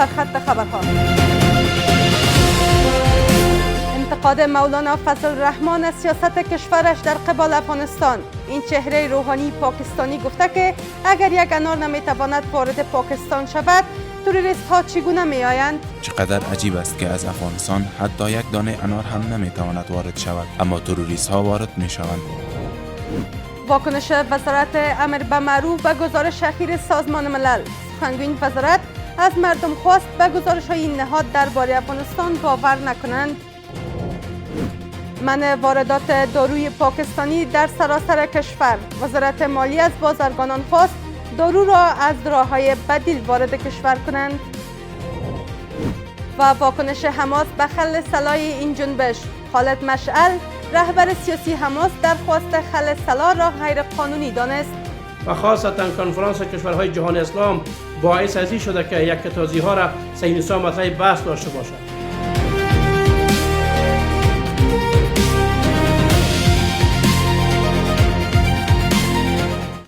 سرخط خبرها. انتقاد مولانا فضل الرحمن از سیاست کشورش در قبال افغانستان. این چهره روحانی پاکستانی گفته که اگر یک انار نمیتواند وارد پاکستان شود، تروریست ها چگونه می آیند؟ چقدر عجیب است که از افغانستان حتی یک دانه انار هم نمیتواند وارد شود، اما تروریست ها وارد می شوند. واکنش وزارت امر به معروف و گزارش اخیر سازمان ملل. سخنگوی وزارت از مردم خواست به گزارش های این نهاد درباره افغانستان باور نکنند. منع واردات داروی پاکستانی در سراسر کشور. وزارت مالیه از بازرگانان خواست دارو را از راه‌های بدیل وارد کشور کنند. و واکنش حماس به خل سلاح این جنبش. خالد مشعل رهبر سیاسی حماس درخواست خل سلاح را غیر قانونی دانست. و خاصتا کنفرانس کشورهای جهان اسلام باعث ازی شده که یک توضیح ها را صهیونیست‌ها مطرح بحث داشته باشد.